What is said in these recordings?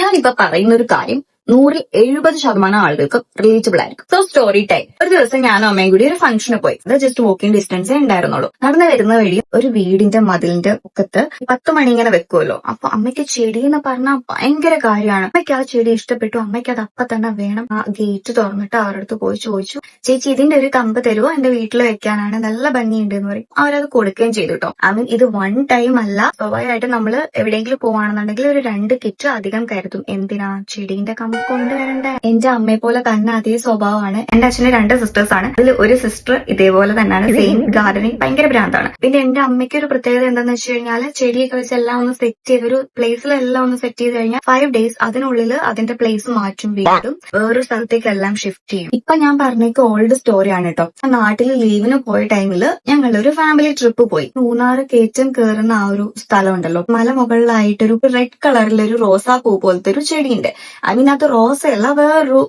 ഞാനിപ്പോ പറയുന്ന ഒരു കാര്യം 170% ആളുകൾക്ക് റിലേറ്റബിൾ ആയിരിക്കും. So story time. ഒരു ദിവസം ഞാനും അമ്മയും കൂടി ഒരു ഫംഗ്ഷന് പോയി. അത് ജസ്റ്റ് വാക്കിംഗ് ഡിസ്റ്റൻസേ ഉണ്ടായിരുന്നുള്ളൂ. നടന്നു വരുന്ന വഴി ഒരു വീടിന്റെ മതിലിന്റെ മുഖത്ത് 10 മണി ഇങ്ങനെ വെക്കുമല്ലോ. അപ്പൊ അമ്മയ്ക്ക് ചെടി എന്ന് പറഞ്ഞാൽ ഭയങ്കര കാര്യമാണ്. അമ്മയ്ക്ക് ആ ചെടി ഇഷ്ടപ്പെട്ടു. അമ്മയ്ക്ക് അത് അപ്പൊ തന്നെ വേണം. ആ ഗേറ്റ് തുറന്നിട്ട് അവരുടെ അടുത്ത് പോയി ചോദിച്ചു, ചേച്ചി ഇതിന്റെ ഒരു കമ്പ് തരുമോ, എന്റെ വീട്ടിൽ വെക്കാനാണ്, നല്ല ഭംഗിയുണ്ട് എന്ന് പറയും. അവരത് കൊടുക്കുകയും ചെയ്തു കേട്ടോ. ഐ മീൻ ഇത് വൺ ടൈം അല്ല, സ്വാഭാവികമായിട്ട് നമ്മള് എവിടെയെങ്കിലും പോവാണെന്നുണ്ടെങ്കിൽ ഒരു 2 കിറ്റ് അധികം കരുതും. എന്തിനാ? ചെടീന്റെ കമ്പ് കൊണ്ടുവരണ്ടേ. എന്റെ അമ്മയെ പോലെ തന്നെ അതേ സ്വഭാവമാണ്. എന്റെ അച്ഛന് 2 സിസ്റ്റേഴ്സ് ആണ്. അതിൽ ഒരു സിസ്റ്റർ ഇതേപോലെ തന്നെയാണ്, സെയിം ഗാർഡനിങ് ഭയങ്കര ഭ്രാന്താണ്. പിന്നെ എന്റെ അമ്മയ്ക്ക് ഒരു പ്രത്യേകത എന്താന്ന് വെച്ച് കഴിഞ്ഞാല് ചെടിയൊക്കെ വെച്ച് എല്ലാം ഒന്ന് സെറ്റ് ചെയ്ത് ഒരു പ്ലേസിലെല്ലാം ഒന്ന് സെറ്റ് ചെയ്ത് കഴിഞ്ഞാൽ 5 ഡേയ്സ് അതിനുള്ളിൽ അതിന്റെ പ്ലേസ് മാറ്റും, വീണ്ടും വേറൊരു സ്ഥലത്തേക്ക് എല്ലാം ഷിഫ്റ്റ് ചെയ്യും. ഇപ്പൊ ഞാൻ പറഞ്ഞേക്ക് ഓൾഡ് സ്റ്റോറിയാണ് കേട്ടോ. നാട്ടിൽ ലീവിന് പോയ ടൈമില് ഞങ്ങൾ ഒരു ഫാമിലി ട്രിപ്പ് പോയി. മൂന്നാറ് കയറ്റം കയറുന്ന ആ ഒരു സ്ഥലം ഉണ്ടല്ലോ, മലമുകളിലായിട്ടൊരു റെഡ് കളറിലൊരു റോസാപ്പൂ പോലത്തെ ഒരു ചെടിയുണ്ട്. അതിനകത്ത് റോസയല്ല, വേറൊരു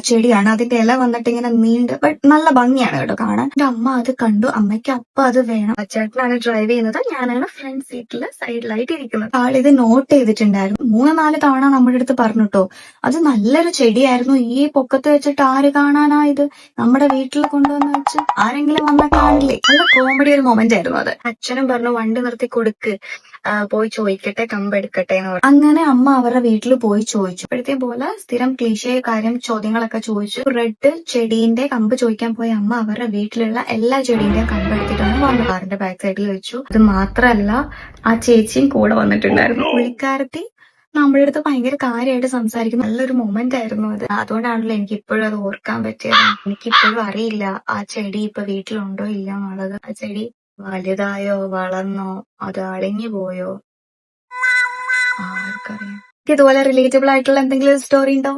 ചെടിയാണ്. അതിന്റെ ഇല വന്നിട്ട് ഇങ്ങനെ നീണ്ട്, ബട്ട് നല്ല ഭംഗിയാണ് കേട്ടോ കാണാൻ. എന്റെ അമ്മ അത് കണ്ടു. അമ്മയ്ക്ക് അപ്പൊ അത് വേണം. ചേട്ടനാണ് ഡ്രൈവ് ചെയ്യുന്നത്, ഞാനാണ് ഫ്രണ്ട് സീറ്റിൽ സൈഡിലായിട്ട് ഇരിക്കുന്നത്. ആളിത് നോട്ട് ചെയ്തിട്ടുണ്ടായിരുന്നു. 3-4 തവണ നമ്മുടെ അടുത്ത് പറഞ്ഞിട്ടോ, അത് നല്ലൊരു ചെടിയായിരുന്നു, ഈ പൊക്കത്ത് വെച്ചിട്ട് ആര് കാണാനാ ഇത്, നമ്മുടെ വീട്ടിൽ കൊണ്ടുവന്ന് വെച്ച് ആരെങ്കിലും വന്നാൽ കാണില്ലേ. നല്ല കോമഡി ഒരു മൊമെന്റ് ആയിരുന്നു അത്. അച്ഛനും പറഞ്ഞു വണ്ടി നിർത്തി കൊടുക്ക്, പോയി ചോദിക്കട്ടെ, കമ്പെടുക്കട്ടെ എന്ന് പറഞ്ഞു. അങ്ങനെ അമ്മ അവരുടെ വീട്ടിൽ പോയി ചോദിച്ചു. ഇപ്പോഴത്തെ പോലെ സ്ഥിരം ക്ലീശേ കാര്യം ചോദ്യങ്ങളൊക്കെ ചോദിച്ചു. റെഡ് ചെടീന്റെ കമ്പ് ചോദിക്കാൻ പോയ അമ്മ അവരുടെ വീട്ടിലുള്ള എല്ലാ ചെടീന്റെയും കമ്പ് എടുത്തിട്ടാണ് വന്നത്. കാറിന്റെ ബാക്ക് സൈഡിൽ വെച്ചു. അത് മാത്രല്ല, ആ ചേച്ചിയും കൂടെ വന്നിട്ടുണ്ടായിരുന്നു. പുള്ളിക്കാരത്തി നമ്മുടെ അടുത്ത് ഭയങ്കര കാര്യമായിട്ട് സംസാരിക്കുന്ന നല്ലൊരു മൊമെന്റ് ആയിരുന്നു അത്. അതുകൊണ്ടാണല്ലോ എനിക്ക് ഇപ്പോഴും അത് ഓർക്കാൻ പറ്റിയത്. എനിക്കിപ്പോഴും അറിയില്ല ആ ചെടി ഇപ്പൊ വീട്ടിലുണ്ടോ ഇല്ല എന്നുള്ളത്. ആ ചെടി വലുതായോ, വളർന്നോ, അത് അളിഞ്ഞു പോയോ, ആർക്കറിയാം. ഇതുപോലെ റിലേറ്റബിൾ ആയിട്ടുള്ള എന്തെങ്കിലും സ്റ്റോറി ഉണ്ടോ?